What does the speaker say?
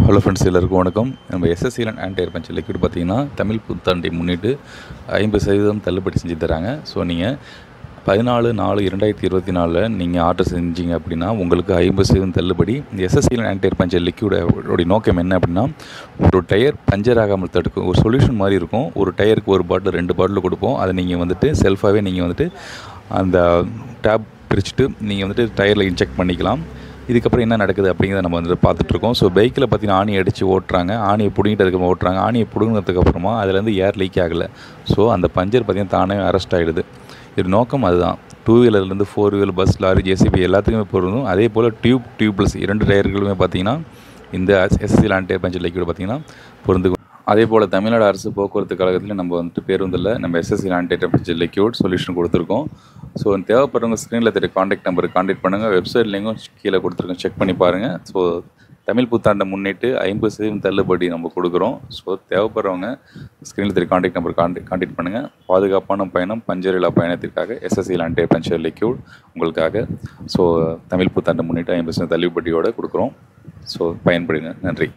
Hello friends, எல்லாருக்கும் வணக்கம். நம்ம எஸ்எஸ்சியில் ஆன்டி ஏர் பஞ்சர் லிக்விட் பார்த்தீங்கன்னா தமிழ் புத்தாண்டை முன்னிட்டு 50% தள்ளுபடி செஞ்சு தராங்க. ஸோ நீங்கள் 14/4/2024 நீங்கள் ஆர்டர் செஞ்சீங்க அப்படின்னா உங்களுக்கு 50% தள்ளுபடி. இந்த எஸ்எஸ்சியில் ஆன்டி ஏர் பஞ்சர் லிக்விடோடைய நோக்கம் என்ன அப்படின்னா, ஒரு டயர் பஞ்சர் ஆகாமல் தடுக்கும் ஒரு சொல்யூஷன் மாதிரி இருக்கும். ஒரு டயருக்கு ஒரு பாட்டில் 2 பாட்டில் கொடுப்போம். அதை நீங்கள் வந்துட்டு செல்ஃபாகவே நீங்கள் வந்துட்டு அந்த டேப் பிரிச்சுட்டு நீங்கள் வந்துட்டு டயரில் இன்ஜெக்ட் பண்ணிக்கலாம். இதுக்கப்புறம் என்ன நடக்குது அப்படிங்கிறத நம்ம வந்துட்டு பார்த்துட்ருக்கோம். ஸோ பைக்கில் பார்த்தீங்கன்னா ஆணி அடித்து ஓட்டுறாங்க, ஆணியை பிடுங்கிட்டு அதுக்கப்புறம் ஓட்டுறாங்க. ஆணியை பிடுங்கினதுக்கப்புறமா அதுலேருந்து ஏர் லீக் ஆகலை. ஸோ அந்த பஞ்சர் பார்த்திங்கன்னா தானே அரெஸ்ட் ஆகிடுது. இது நோக்கம் அதுதான். 2 வீலர்லேருந்து 4 வீலர், பஸ், லாரி, ஜேசிபி எல்லாத்துக்குமே பொருந்தும். அதே போல் டியூப்லெஸ் 2 டயர்களுமே பார்த்திங்கன்னா இந்த எஸ்எஸ்சியில் ஆன்டி ஏர் பஞ்சர் லிக்விட் பார்த்திங்கன்னா பொருந்து. அதே போல் தமிழ்நாடு அரசு போக்குவரத்து கழகத்தில் நம்ம வந்துட்டு பேருந்தில் நம்ம எஸ்எஸ்சியில் anti air puncture liquid solution கொடுத்துருக்கோம். ஸோ தேவைப்படுறவங்க ஸ்க்ரீனில் தெரிய காண்டாக்ட் நம்பருக்கு காண்டாக்ட் பண்ணுங்கள். வெப்சைட்லேயும் கீழே கொடுத்துருக்கோம், செக் பண்ணி பாருங்கள். ஸோ தமிழ் புத்தாண்டை முன்னிட்டு 50% தள்ளுபடி நம்ம கொடுக்குறோம். ஸோ தேவைப்படுறவங்க ஸ்க்ரீனில் தெரிய காண்டாக்ட் நம்பருக்கு காண்டாக்ட் பண்ணுங்கள். பாதுகாப்பான பயணம், பஞ்சர் இல்லா பயணத்திற்காக எஸ்எஸ்சியில் ஆன்டி ஏர் பஞ்சர் லிக்விட் உங்களுக்காக. ஸோ தமிழ் புத்தாண்டை முன்னிட்டு 50% தள்ளுபடியோடு கொடுக்குறோம். ஸோ பயன்படுங்க. நன்றி.